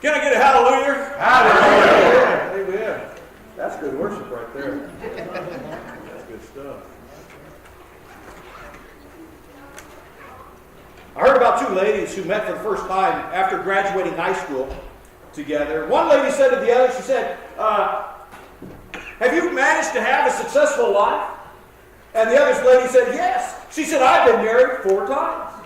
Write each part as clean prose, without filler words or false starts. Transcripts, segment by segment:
Can I get a hallelujah? Hallelujah. Amen. That's good worship right there. That's good stuff. I heard about two ladies who met for the first time after graduating high school together. One lady said to the other, she said, have you managed to have a successful life? And the other lady said, yes. She said, I've been married 4 times.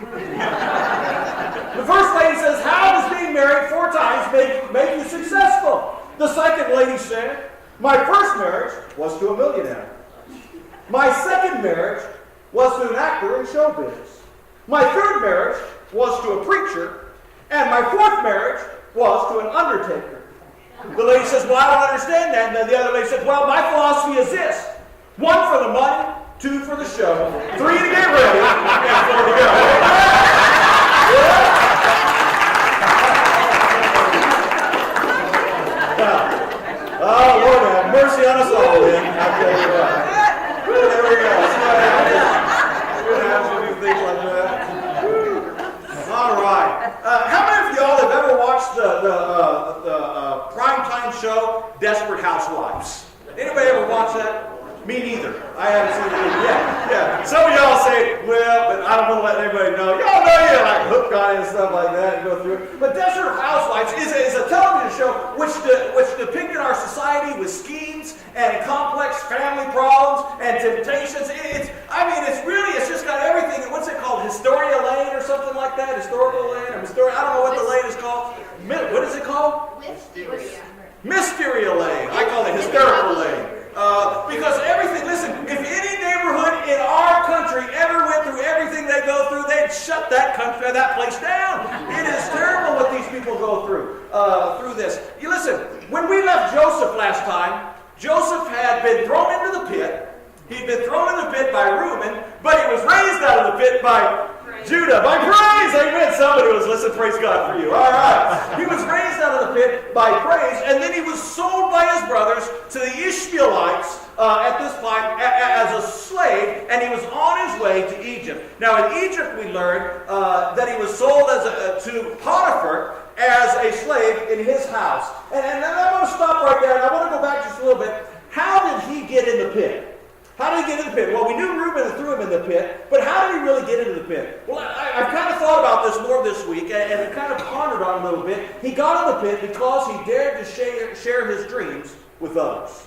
The first lady says, how does being married 4 times make you successful? The second lady said, my first marriage was to a millionaire. My second marriage was to an actor in showbiz. My third marriage was to a preacher. And my fourth marriage was to an undertaker. The lady says, well, I don't understand that. And then the other lady says, well, my philosophy is this. 1 for the money, 2 for the show, 3 to get ready, and 4 to go. Oh, Lord, have mercy on us all, then. I'll tell you what. There we go. That's what happens. What happens when you think like that? All right. How many of y'all have ever watched the primetime show, Desperate Housewives? Anybody ever watch that? Me neither. I haven't seen it yet. Yeah. Some of y'all say, well, but I don't want to let anybody know. Y'all know you like hook on it and stuff like that and go through it. But Desperate Housewives is a television show which depicted our society with schemes and complex family problems and temptations. It's just got everything. What's it called? Historia Lane or something like that? Historical Lane or Historia? I don't know what the lane is called. What is it called? Mysteria Lane. I call it Hysterical Lane. Because everything, listen, if any neighborhood in our country ever went through everything they go through, they'd shut that place down. It is terrible what these people go through this. You listen, when we left Joseph last time, Joseph had been thrown into the pit. He'd been thrown in the pit by Reuben, but he was raised out of the pit by Judah. By praise, amen. Somebody was listening, praise God for you. All right. He was raised out of the pit by praise, and then he was sold by his brothers to the Ishmaelites at this time as a slave, and he was on his way to Egypt. Now, in Egypt, we learned that he was sold to Potiphar as a slave in his house. And I want to stop right there, and I want to go back just a little bit. How did he get in the pit? How did he get in the pit? Well, we knew Reuben threw him in the pit, but how did he really get into the pit? Well, I've kind of thought about this more this week, and kind of pondered on it a little bit. He got in the pit because he dared to share his dreams with others.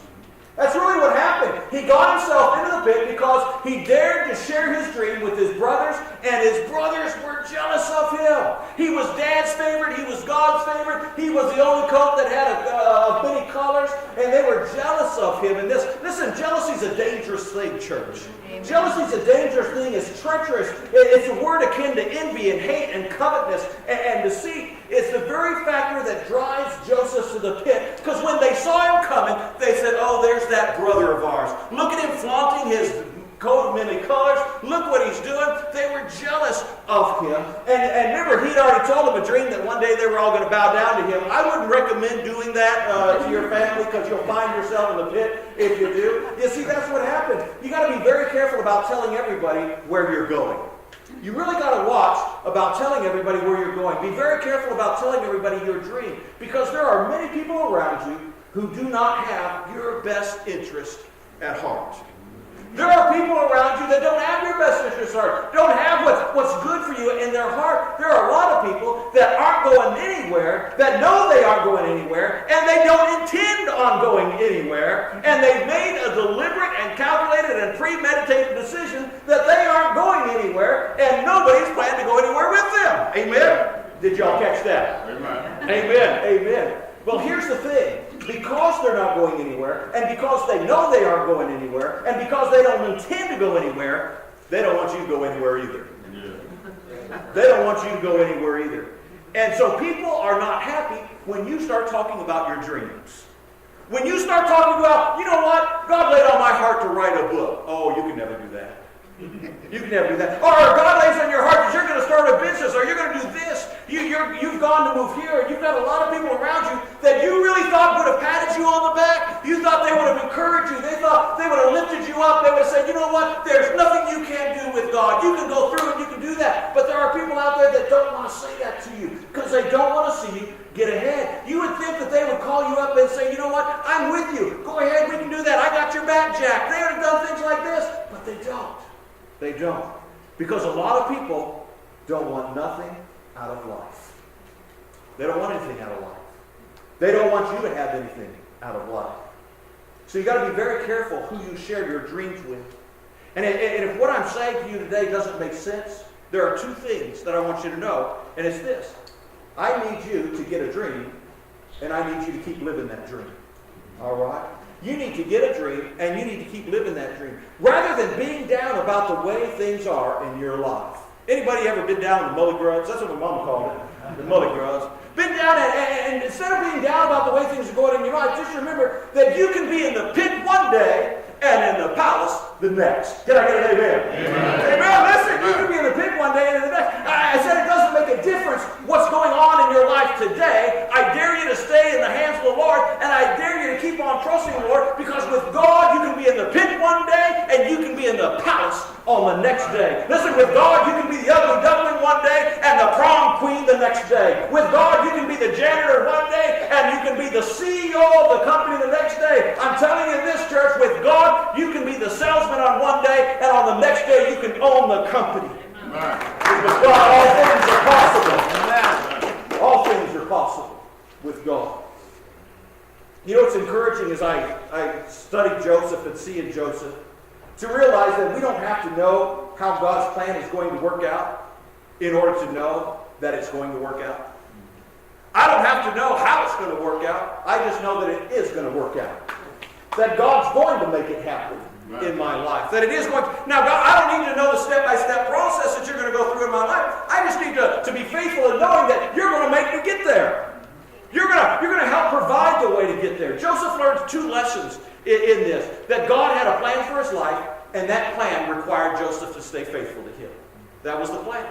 That's really what happened. He got himself into the pit because he dared to share his dream with his brothers, and his brothers were jealous of him. He was Dad's favorite. He was God's favorite. He was the only coat that had many colors, and they were jealous of him. And listen, jealousy is a dangerous thing, church. Jealousy is a dangerous thing. It's treacherous. It's a word akin to envy and hate and covetousness and deceit. It's the very factor that drives Joseph to the pit. Because when they saw him coming, they said, oh, there's that brother of ours. Look at him flaunting his coat of many colors. Look what he's doing. They were jealous of him. And remember, he'd already told them a dream that one day they were all going to bow down to him. I wouldn't recommend doing that to your family, because you'll find yourself in the pit if you do. You see, that's what happened. You got to be very careful about telling everybody where you're going. You really got to watch about telling everybody where you're going. Be very careful about telling everybody your dream, because there are many people around you who do not have your best interest at heart. There are people around you that don't have your best interest at heart, don't have what's good for you in their heart. There are a lot of people that aren't going anywhere, that know they aren't going anywhere, and they don't intend on going anywhere, and they've made a deliberate and calculated and premeditated decision that they aren't going anywhere, and nobody's planned to go anywhere with them. Amen? Did y'all catch that? Amen. Amen. Amen. Well, here's the thing. Because they're not going anywhere, and because they know they aren't going anywhere, and because they don't intend to go anywhere, they don't want you to go anywhere either. Yeah. They don't want you to go anywhere either. And so people are not happy when you start talking about your dreams. When you start talking about, you know what, God laid on my heart to write a book. Oh, you can never do that. You can never do that. Or God lays on your heart that you're going to start a business, or you're going to do this. You've gone to move here, and you've got a lot of people around you that you really thought would have patted you on the back. You thought they would have encouraged you. They thought they would have lifted you up. They would have said, you know what, there's nothing you can't do with God. You can go through and you can do that. But there are people out there that don't want to say that to you because they don't want to see you get ahead. and say, you know what, I'm with you. Go ahead, we can do that. I got your back, Jack. They have done things like this, but they don't. They don't. Because a lot of people don't want nothing out of life. They don't want anything out of life. They don't want you to have anything out of life. So you got to be very careful who you share your dreams with. And if what I'm saying to you today doesn't make sense, there are two things that I want you to know, and it's this. I need you to get a dream, and I need you to keep living that dream. All right? You need to get a dream, and you need to keep living that dream. Rather than being down about the way things are in your life. Anybody ever been down in the mully grubs? That's what my mom called it, the mully grubs. Been down, and instead of being down about the way things are going in your life, just remember that you can be in the pit one day and in the palace the next. Can I get an amen? Amen. Listen, you can be in the pit one day and in the next. I said it doesn't make a difference what's going on in your life today. I dare you to stay in the hands of the Lord, and I dare you to keep on trusting the Lord, because with God you can be in the pit one day and you can be in the palace on the next day. Listen, with God you can be the ugly duckling one day and the prom queen the next day. With God you can be the janitor one day and you can be the CEO of the company the next day. I'm telling you this, church, with God you can be the salesman on one day, and on the next day you can own the company. With God all things are possible. All things are possible with God. You know what's encouraging is I studied Joseph and seeing Joseph to realize that we don't have to know how God's plan is going to work out in order to know that it's going to work out. I don't have to know how it's going to work out. I just know that it is going to work out. That God's going to make it happen in my life. That it is going to. Now, God, I don't need to know the step-by-step process that you're going to go through in my life. I just need to be faithful in knowing that you're going to make me get there. You're going to help provide the way to get there. Joseph learned two lessons in this. That God had a plan for his life, and that plan required Joseph to stay faithful to him. That was the plan.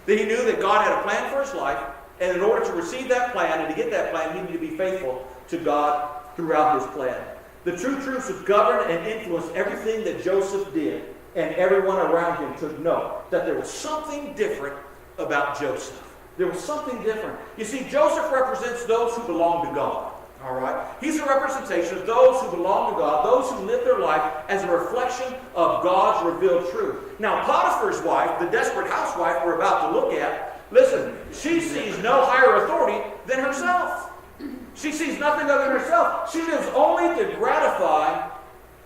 That he knew that God had a plan for his life, and in order to receive that plan and to get that plan, he needed to be faithful to God throughout his plan. The true truths would govern and influence everything that Joseph did, and everyone around him took note that there was something different about Joseph. There was something different. You see, Joseph represents those who belong to God. All right? He's a representation of those who belong to God, those who live their life as a reflection of God's revealed truth. Now, Potiphar's wife, the desperate housewife we're about to look at, listen, she sees no higher authority than herself. She sees nothing other than herself. She lives only to gratify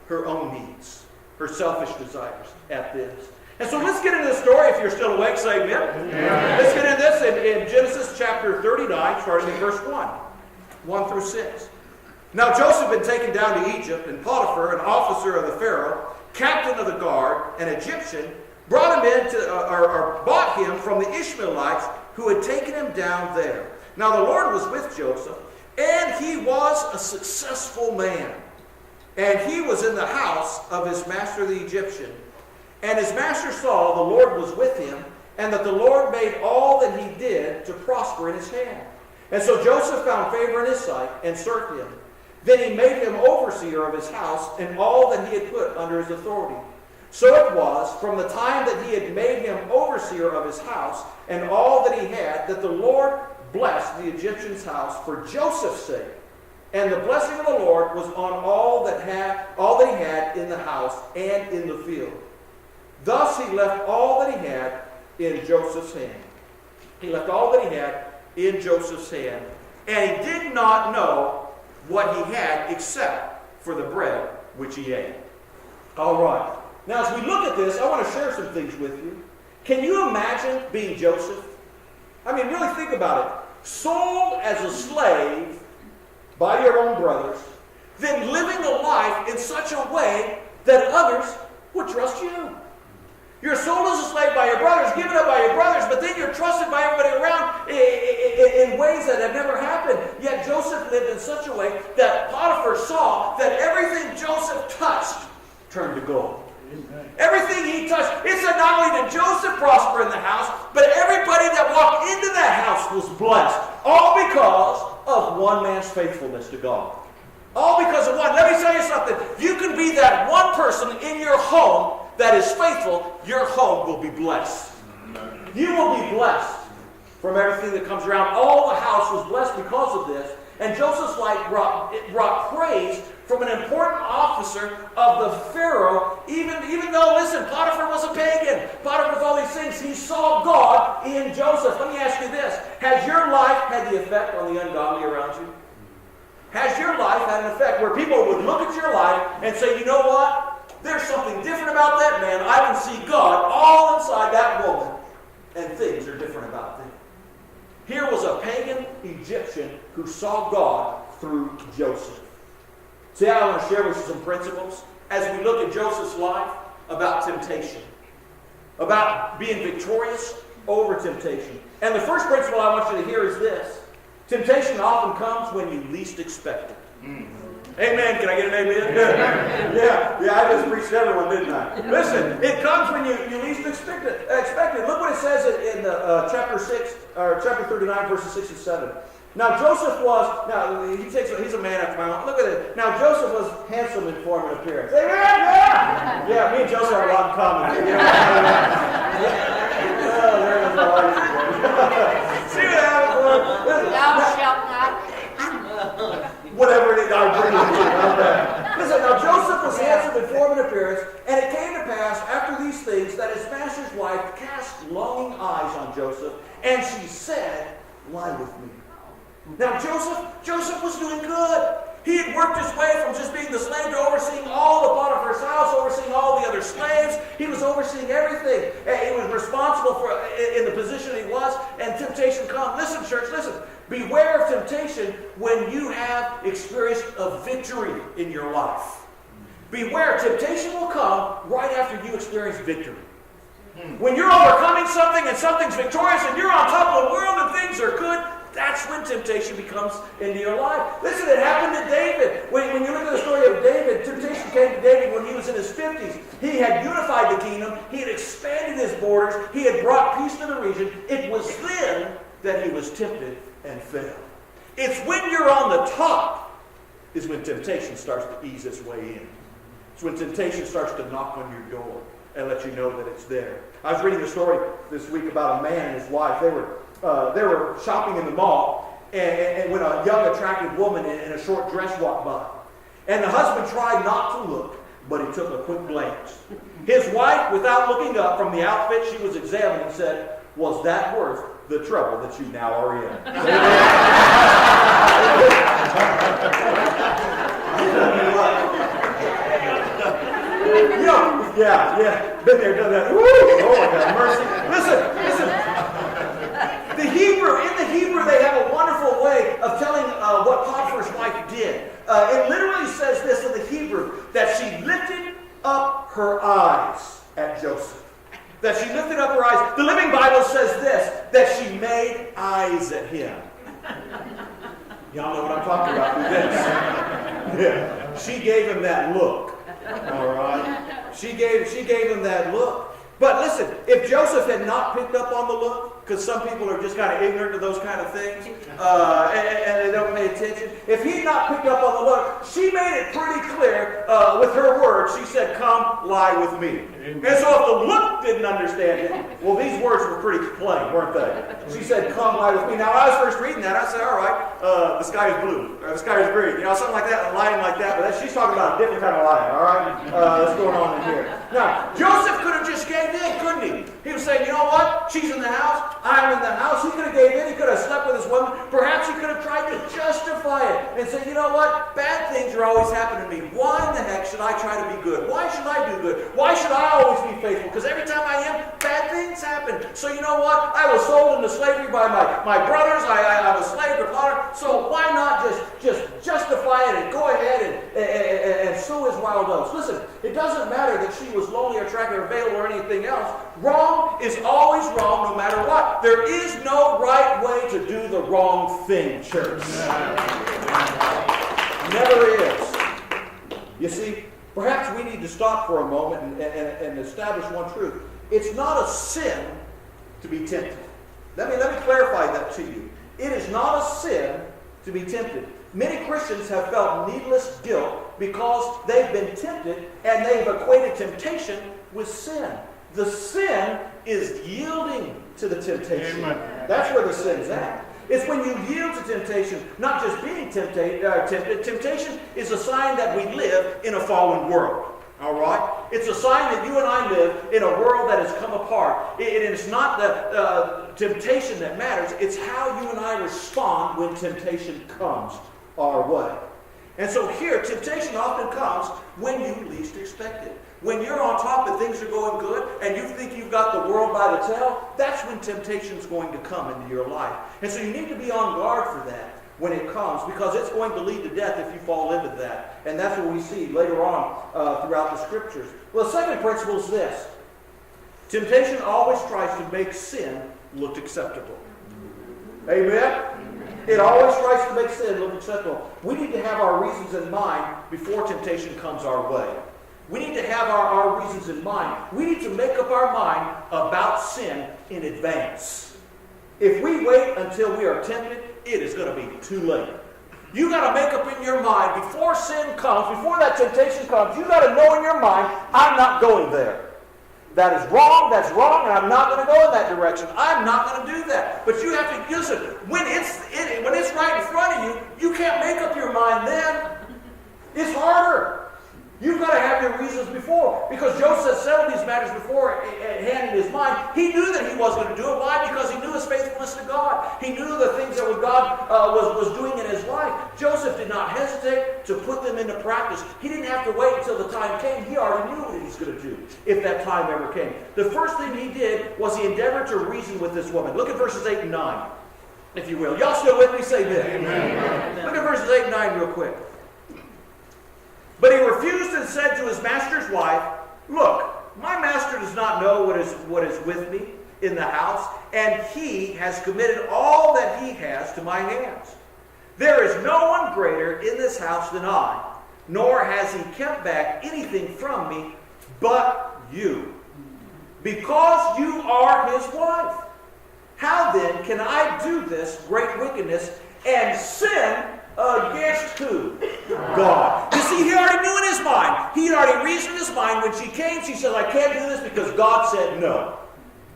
her own needs, her selfish desires at this. And so let's get into the story. If you're still awake, say amen. Amen. Let's get into this in Genesis chapter 39, starting in verse 1 through 6. Now Joseph had been taken down to Egypt, and Potiphar, an officer of the Pharaoh, captain of the guard, an Egyptian, brought him in or bought him from the Ishmaelites who had taken him down there. Now the Lord was with Joseph, and he was a successful man. And he was in the house of his master the Egyptian. And his master saw the Lord was with him, and that the Lord made all that he did to prosper in his hand. And so Joseph found favor in his sight and served him. Then he made him overseer of his house and all that he had put under his authority. So it was, from the time that he had made him overseer of his house and all that he had, that the Lord blessed the Egyptian's house for Joseph's sake. And the blessing of the Lord was on all that he had in the house and in the field. Thus he left all that he had in Joseph's hand. He left all that he had in Joseph's hand. And he did not know what he had except for the bread which he ate. All right. Now as we look at this, I want to share some things with you. Can you imagine being Joseph? I mean, really think about it. Sold as a slave by your own brothers, then living a life in such a way that others would trust you. You're sold as a slave by your brothers, given up by your brothers, but then you're trusted by everybody around in ways that have never happened. Yet Joseph lived in such a way that Potiphar saw that everything Joseph touched turned to gold. Everything he touched, it said not only did Joseph prosper in the house, but everybody that walked into that house was blessed. All because of one man's faithfulness to God. All because of one. Let me tell you something. You can be that one person in your home that is faithful. Your home will be blessed. You will be blessed from everything that comes around. All the house was blessed because of this. And Joseph's life brought praise from an important officer of the Pharaoh, even though, listen, Potiphar was a pagan. Potiphar was all these things. He saw God in Joseph. Let me ask you this. Has your life had the effect on the ungodly around you? Has your life had an effect where people would look at your life and say, you know what? There's something different about that man. I can see God all inside that woman. And things are different about them. Here was a pagan Egyptian who saw God through Joseph. See, I want to share with you some principles as we look at Joseph's life about temptation, about being victorious over temptation. And the first principle I want you to hear is this. Temptation often comes when you least expect it. Amen. Can I get an amen? Yeah, I just preached to everyone, didn't I? Listen, it comes when you least expect it. Look what it says in chapter 39, verses 6 and 7. Now Joseph was, he's a man after my own. Look at it. Now Joseph was handsome in form and appearance. Amen? Yeah! Yeah, me and Joseph have a lot in common. Oh, there is my wife. See what happens, Lord? Thou shalt not. Whatever it is, I'll bring it. Listen, now Joseph was handsome in form and appearance, and it came to pass after these things that his master's wife cast longing eyes on Joseph, and she said, lie with me. Now Joseph was doing good. He had worked his way from just being the slave to overseeing all of Potiphar's house, overseeing all the other slaves. He was overseeing everything. He was responsible for in the position he was, and temptation comes. Listen, church, listen. Beware of temptation when you have experienced a victory in your life. Beware, temptation will come right after you experience victory. When you're overcoming something and something's victorious and you're on top of the world and things are good, that's when temptation becomes into your life. Listen, it happened to David. When you look at the story of David, temptation came to David when he was in his 50s. He had unified the kingdom. He had expanded his borders. He had brought peace to the region. It was then that he was tempted and failed. It's when you're on the top is when temptation starts to ease its way in. It's when temptation starts to knock on your door and let you know that it's there. I was reading a story this week about a man and his wife. They were shopping in the mall, and when a young, attractive woman in a short dress walked by. And the husband tried not to look, but he took a quick glance. His wife, without looking up from the outfit she was examining, said, was that worth the trouble that you now are in? Yeah, been there, done that. Woo, Lord have mercy. Listen. In the Hebrew, they have a wonderful way of telling what Potiphar's wife did. It literally says this in the Hebrew, that she lifted up her eyes at Joseph. That she lifted up her eyes. The Living Bible says this, that she made eyes at him. Y'all know what I'm talking about through this. Yeah. She gave him that look. All right? She gave him that look. But listen, if Joseph had not picked up on the look, because some people are just kind of ignorant to those kind of things, and they don't pay attention. If he had not picked up on the look, she made it pretty clear with her words. She said, come lie with me. And so if the look didn't understand it, well, these words were pretty plain, weren't they? She said, come lie with me. Now, I was first reading that, I said, all right, the sky is blue, or the sky is green, something like that, lying like that, but she's talking about a different kind of lying, all right? That's going on in here. Now, Joseph could have just gave in, couldn't he? He was saying, you know what? She's in the house, I'm in the house. He could have gave in, he could have slept with his woman. Perhaps he could have tried to justify it and say, you know what? Bad things are always happening to me. Why in the heck should I try to be good? Why should I do good? Why should I always be faithful? Because every time I am, bad things happen. So you know what? I was sold into slavery by my brothers. I'm a slave to Potiphar. So why not just justify it and go ahead and sow his wild oats? Listen, it doesn't matter that she was lonely, attractive, or available, or anything else. Wrong is always wrong no matter what. There is no right way to do the wrong thing, church. Never is. You see, perhaps we need to stop for a moment and establish one truth. It's not a sin to be tempted. Let me clarify that to you. It is not a sin to be tempted. Many Christians have felt needless guilt because they've been tempted and they've equated temptation with sin. The sin is yielding to the temptation. Amen. That's where the sin's at. It's when you yield to temptation, not just being tempted. Temptation is a sign that we live in a fallen world. All right? It's a sign that you and I live in a world that has come apart. It is not the temptation that matters. It's how you and I respond when temptation comes our way. And so here, temptation often comes when you least expect it. When you're on top and things are going good and you think you've got the world by the tail, that's when temptation's going to come into your life. And so you need to be on guard for that when it comes, because it's going to lead to death if you fall into that. And that's what we see later on throughout the Scriptures. Well, the second principle is this. Temptation always tries to make sin look acceptable. Amen? It always tries to make sin look acceptable. We need to have our reasons in mind before temptation comes our way. We need to have our reasons in mind. We need to make up our mind about sin in advance. If we wait until we are tempted, it is going to be too late. You got to make up in your mind before sin comes, before that temptation comes, you got to know in your mind, I'm not going there. That is wrong, that's wrong, and I'm not going to go in that direction. I'm not going to do that. But you have to use it. When it's right in front of you, you can't make up your mind then. It's harder. You've got to have your reasons before. Because Joseph settled these matters before hand in his mind. He knew that he was going to do it. Why? Because he knew his faithfulness to God. He knew the things that God was doing in his life. Joseph did not hesitate to put them into practice. He didn't have to wait until the time came. He already knew what he was going to do if that time ever came. The first thing he did was he endeavored to reason with this woman. Look at verses 8 and 9, if you will. Y'all still with me? Say this. Amen. Look at verses 8 and 9 real quick. But he refused and said to his master's wife, look, my master does not know what is with me in the house, and he has committed all that he has to my hands. There is no one greater in this house than I, nor has he kept back anything from me but you, because you are his wife. How then can I do this great wickedness and sin against who? God. You see, he already knew in his mind. He had already reasoned in his mind. When she came, she said, I can't do this because God said no.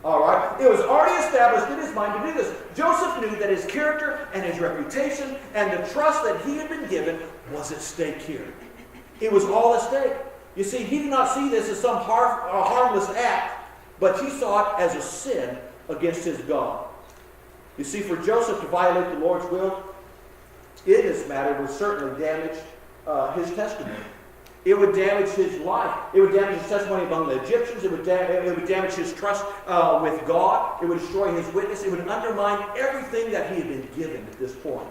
All right? It was already established in his mind to do this. Joseph knew that his character and his reputation and the trust that he had been given was at stake here. It was all at stake. You see, he did not see this as some harmless act, but he saw it as a sin against his God. You see, for Joseph to violate the Lord's will in this matter would certainly damage his testimony. It would damage his life. It would damage his testimony among the Egyptians. It would damage his trust with God. It would destroy his witness. It would undermine everything that he had been given at this point.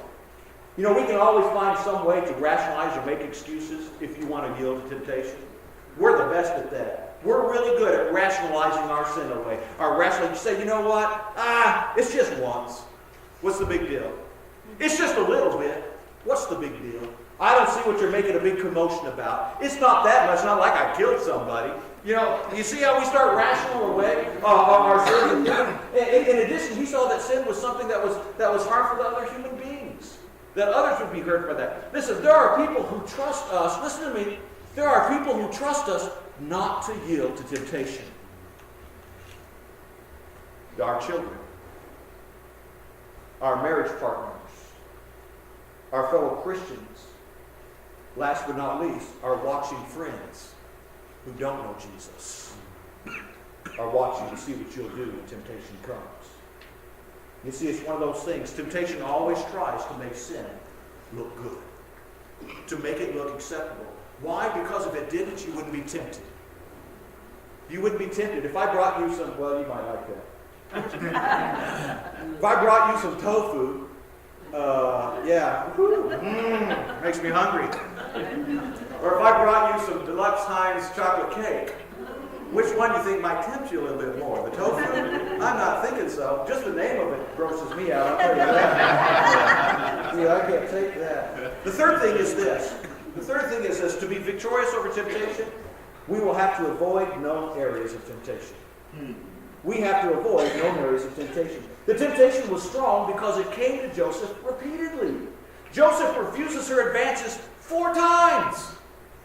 You know, we can always find some way to rationalize or make excuses if you want to yield to temptation. We're the best at that. We're really good at rationalizing our sin away. You say, you know what? It's just once. What's the big deal? It's just a little bit. What's the big deal? I don't see what you're making a big commotion about. It's not that much. It's not like I killed somebody. You know, you see how we start rationing away our sin? In addition, he saw that sin was something that was harmful to other human beings. That others would be hurt by that. Listen, there are people who trust us. Listen to me. There are people who trust us not to yield to temptation. Our children, our marriage partners, our fellow Christians, last but not least, our watching friends who don't know Jesus are watching to see what you'll do when temptation comes. You see, it's one of those things. Temptation always tries to make sin look good, to make it look acceptable. Why? Because if it didn't, you wouldn't be tempted. You wouldn't be tempted. If I brought you some, well, you might like that. If I brought you some tofu, makes me hungry. Or if I brought you some Deluxe Heinz chocolate cake, which one do you think might tempt you a little bit more? The tofu? I'm not thinking so. Just the name of it grosses me out. I'll tell you that. See, I can't take that. The third thing is this. To be victorious over temptation, we will have to avoid known areas of temptation. We have to avoid known areas of temptation. The temptation was strong because it came to Joseph repeatedly. Joseph refuses her advances 4 times.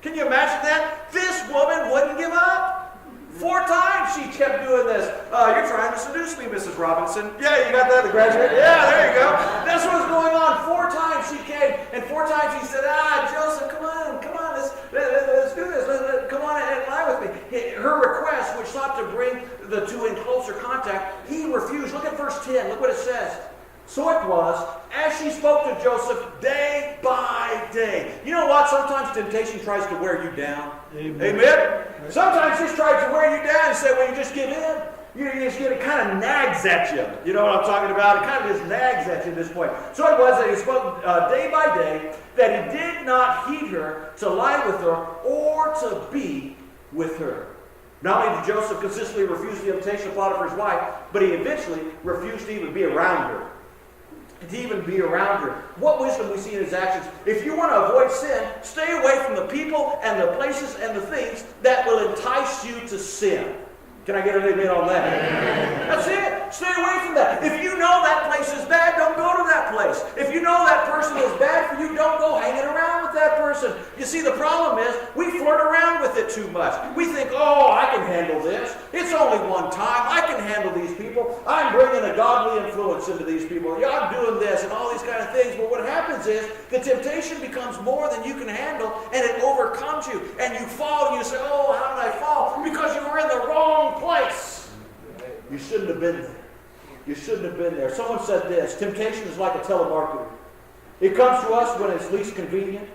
Can you imagine that? This woman wouldn't give up. 4 4 times she kept doing this. You're trying to seduce me, Mrs. Robinson. Yeah, you got that, the graduate? Yeah, there you go. That's what was going on. 4 times she came, and 4 times he said, Joseph, come on, let's do this. Come on and lie with me. Her request, which sought to bring the two in closer contact, he refused. Look at verse 10. Look what it says. So it was, as she spoke to Joseph day by day. You know what? Sometimes temptation tries to wear you down. Amen? Sometimes it tries to wear you down and say, well, you just give in. You just get it kind of nags at you. You know what I'm talking about? It kind of just nags at you at this point. So it was that he spoke day by day that he did not heed her to lie with her or to be with her. Not only did Joseph consistently refuse the invitation of Potiphar's wife, but he eventually refused to even be around her. What wisdom we see in his actions. If you want to avoid sin, stay away from the people and the places and the things that will entice you to sin. Can I get an amen on that? That's it. Stay away from that. If you know that place is bad, don't go to that place. If you know that person is bad for you, don't go hanging around with that person. You see, the problem is we flirt around with it too much. We think, I can handle this. It's only one time. I can handle these people. I'm bringing a godly influence into these people. I'm doing this and all these kind of things. But what happens is the temptation becomes more than you can handle, and it overcomes you. And you fall, and you say, how did I fall? Because you were in the wrong place. You shouldn't have been there. You shouldn't have been there. Someone said this: temptation is like a telemarketer. It comes to us when it's least convenient.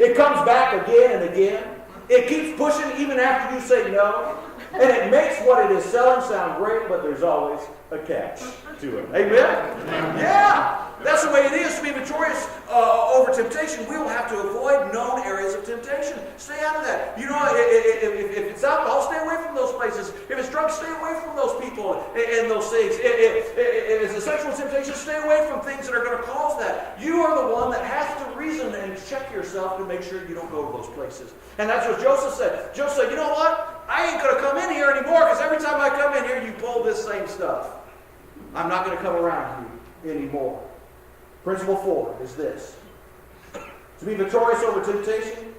It comes back again and again. It keeps pushing even after you say no. And it makes what it is selling sound great, but there's always a catch to it. Amen? Yeah. That's the way it is. To be victorious over temptation, we will have to avoid known areas of temptation. Stay out of that. You know, if it's alcohol, stay away from those places. If it's drugs, stay away from those people and those things. If it's a sexual temptation, stay away from things that are going to cause that. You are the one that has to reason and check yourself to make sure you don't go to those places. And that's what Joseph said. Joseph said, you know what? I ain't going to come in here anymore, because every time I come in here, you pull this same stuff. I'm not going to come around you anymore. Principle 4 is this. To be victorious over temptation,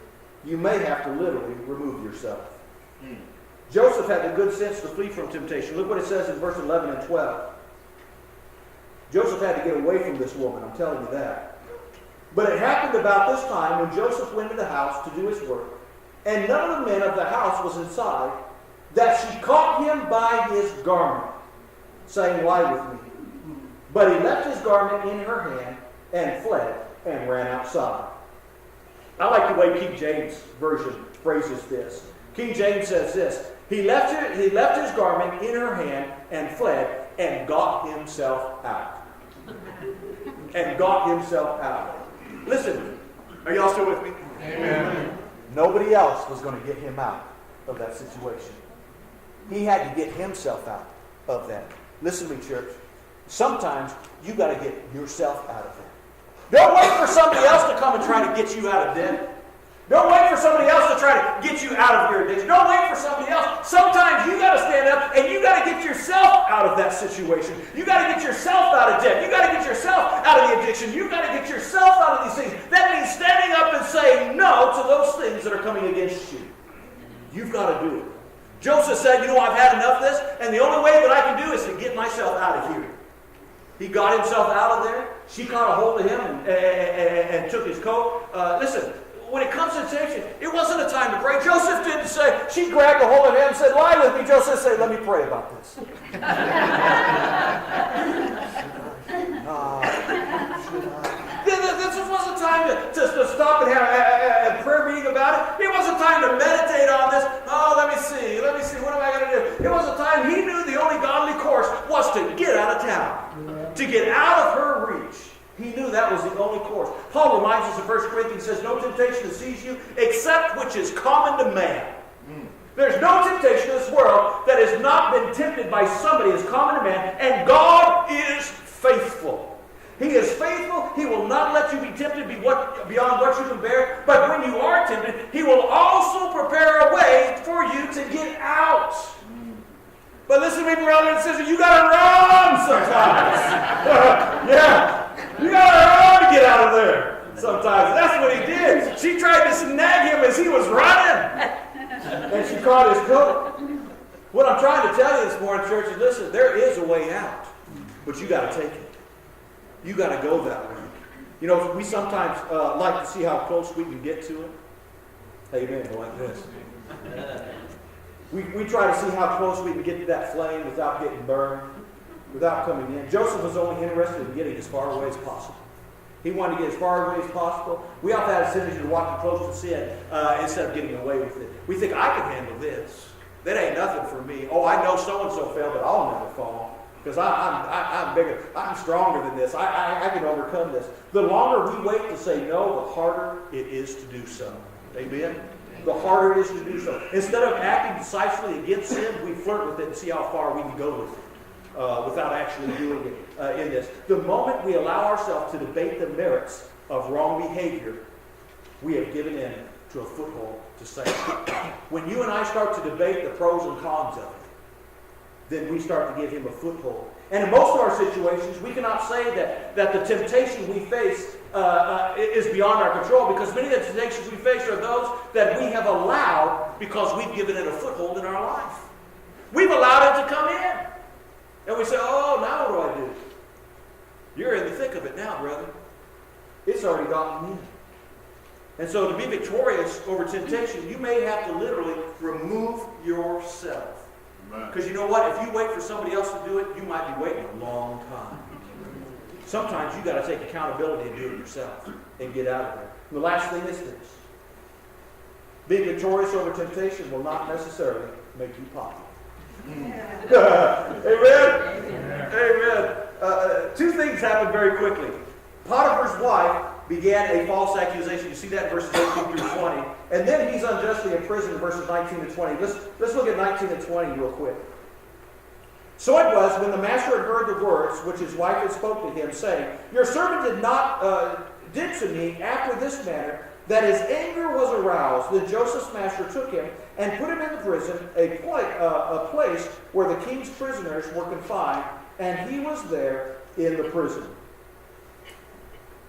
you may have to literally remove yourself. Joseph had the good sense to flee from temptation. Look what it says in verse 11 and 12. Joseph had to get away from this woman, I'm telling you that. But it happened about this time when Joseph went to the house to do his work, and none of the men of the house was inside, that she caught him by his garment, saying, lie with me. But he left his garment in her hand and fled and ran outside. I like the way King James Version phrases this. King James says this: He left his garment in her hand and fled and got himself out. And got himself out. Listen, are y'all still with me? Amen. Nobody else was going to get him out of that situation. He had to get himself out of that. Listen to me, church. Sometimes you got to get yourself out of there. Don't wait for somebody else to come and try to get you out of debt. Don't wait for somebody else to try to get you out of your addiction. Don't wait for somebody else. Sometimes you got to stand up and you got to get yourself out of that situation. You got to get yourself out of debt. You got to get yourself out of the addiction. You got to get yourself out of these things. That means standing up and saying no to those things that are coming against you. You've got to do it. Joseph said, I've had enough of this, and the only way that I can do is to get myself out of here. He got himself out of there. She caught a hold of him and took his coat. Listen, when it comes to temptation, it wasn't a time to pray. Joseph didn't say, she grabbed a hold of him and said, lie with me. Joseph said, let me pray about this. This wasn't time to stop and have a prayer meeting about it. It wasn't time to meditate on this. Let me see, what am I going to do? It wasn't time. He knew the only godly course was to get out of town, to get out of her reach. He knew that was the only course. Paul reminds us in 1 Corinthians, says, no temptation to seize you except which is common to man. There's no temptation in this world that has not been tempted by somebody as common to man, and God is faithful. He is faithful. He will not let you be tempted beyond what you can bear. But when you are tempted, He will also prepare a way for you to get out. But listen to me, brother and sister, you got to run sometimes. Yeah. You got to run to get out of there sometimes. That's what he did. She tried to snag him as he was running. And she caught his coat. What I'm trying to tell you this morning, church, is listen, there is a way out, but you got to take it. You got to go that way. You know, we sometimes like to see how close we can get to it. Amen. Like this. We try to see how close we can get to that flame without getting burned, without coming in. Joseph was only interested in getting as far away as possible. He wanted to get as far away as possible. We often have a tendency to walk close to sin instead of getting away with it. We think, I can handle this. That ain't nothing for me. Oh, I know so-and-so fell, but I'll never fall. Because I'm bigger. I'm stronger than this. I can overcome this. The longer we wait to say no, the harder it is to do so. Amen? The harder it is to do so. Instead of acting decisively against sin, we flirt with it and see how far we can go with it without actually doing it in this. The moment we allow ourselves to debate the merits of wrong behavior, we have given in to a foothold to Satan. When you and I start to debate the pros and cons of it, then we start to give him a foothold. And in most of our situations, we cannot say that the temptation we face is beyond our control, because many of the temptations we face are those that we have allowed because we've given it a foothold in our life. We've allowed it to come in. And we say, oh, now what do I do? You're in the thick of it now, brother. It's already gotten in. And so to be victorious over temptation, you may have to literally remove yourself. Because you know what? If you wait for somebody else to do it, you might be waiting a long time. Sometimes you got to take accountability and do it yourself and get out of there. And the last thing is this. Being victorious over temptation will not necessarily make you popular. Amen? Amen. Two things happen very quickly. Potiphar's wife began a false accusation. You see that in verses 18 through 20. And then he's unjustly imprisoned in verses 19 to 20. Let's look at 19 and 20 real quick. So it was, when the master had heard the words which his wife had spoke to him, saying, Your servant did to me after this manner, that his anger was aroused. Then Joseph's master took him and put him in the prison, a place where the king's prisoners were confined, and he was there in the prison.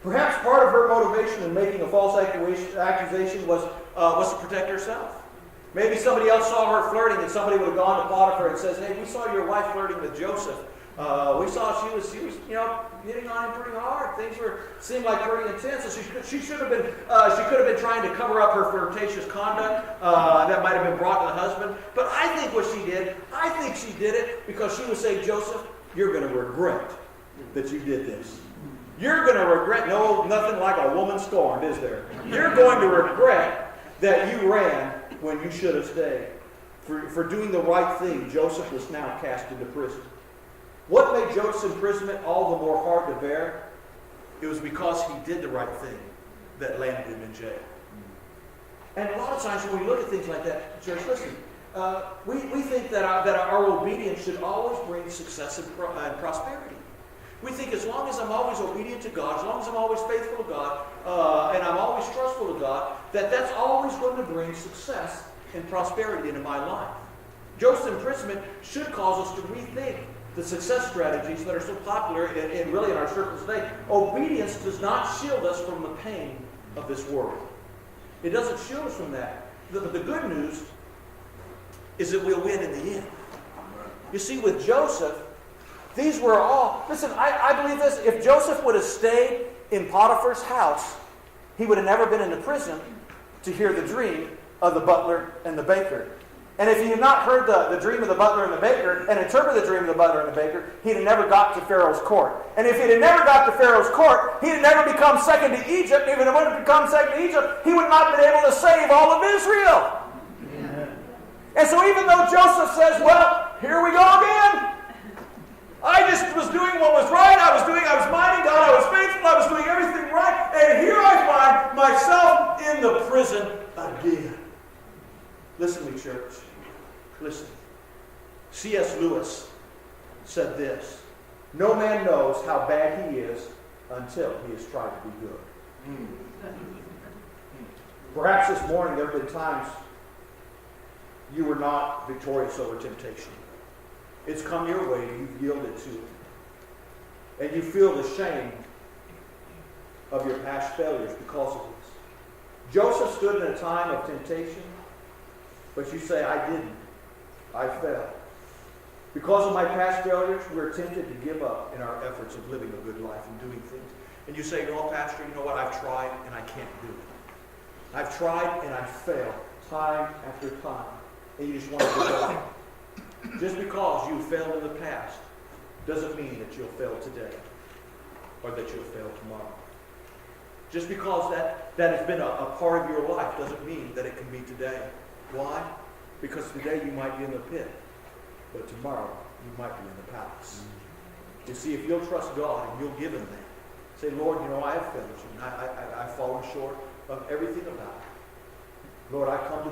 Perhaps part of her motivation in making a false accusation was to protect herself. Maybe somebody else saw her flirting, and somebody would have gone to Potiphar and says, "Hey, we saw your wife flirting with Joseph. We saw she was, hitting on him pretty hard. Things seemed like pretty intense. So she could have been trying to cover up her flirtatious conduct that might have been brought to the husband. But I think she did it because she was saying, Joseph, you're going to regret that you did this. You're going to regret, nothing like a woman scorned, is there? You're going to regret that you ran when you should have stayed. For doing the right thing, Joseph was now cast into prison. What made Joseph's imprisonment all the more hard to bear? It was because he did the right thing that landed him in jail. And a lot of times when we look at things like that, church, listen, we think that our obedience should always bring success and prosperity. We think as long as I'm always obedient to God, as long as I'm always faithful to God, and I'm always trustful to God, that's always going to bring success and prosperity into my life. Joseph's imprisonment should cause us to rethink the success strategies that are so popular and really in our circles today. Obedience does not shield us from the pain of this world. It doesn't shield us from that. The good news is that we'll win in the end. You see, with Joseph, these were all... Listen, I believe this. If Joseph would have stayed in Potiphar's house, he would have never been in the prison to hear the dream of the butler and the baker. And if he had not heard the dream of the butler and the baker and interpreted the dream of the butler and the baker, he'd have never got to Pharaoh's court. And if he'd have never got to Pharaoh's court, he'd have never become second to Egypt. Even if he wouldn't have become second to Egypt, he would not have been able to save all of Israel. Yeah. And so even though Joseph says, well, here we go again. I just was doing what was right. I was minding God. I was faithful. I was doing everything right. And here I find myself in the prison again. Listen to me, church. Listen. C.S. Lewis said this: no man knows how bad he is until he has tried to be good. Perhaps this morning there have been times you were not victorious over temptation. It's come your way and you've yielded to it. And you feel the shame of your past failures because of this. Joseph stood in a time of temptation, but you say, I didn't. I fail. Because of my past failures, we're tempted to give up in our efforts of living a good life and doing things. And you say, no, Pastor, you know what? I've tried and I can't do it. I've tried and I've failed time after time. And you just want to give up. Just because you failed in the past doesn't mean that you'll fail today or that you'll fail tomorrow. Just because that has been a part of your life doesn't mean that it can be today. Why? Because today you might be in the pit, but tomorrow you might be in the palace. You see, if you'll trust God and you'll give Him that, say, Lord, you know, I have failed you, and I've fallen short of everything about it. Lord, I come to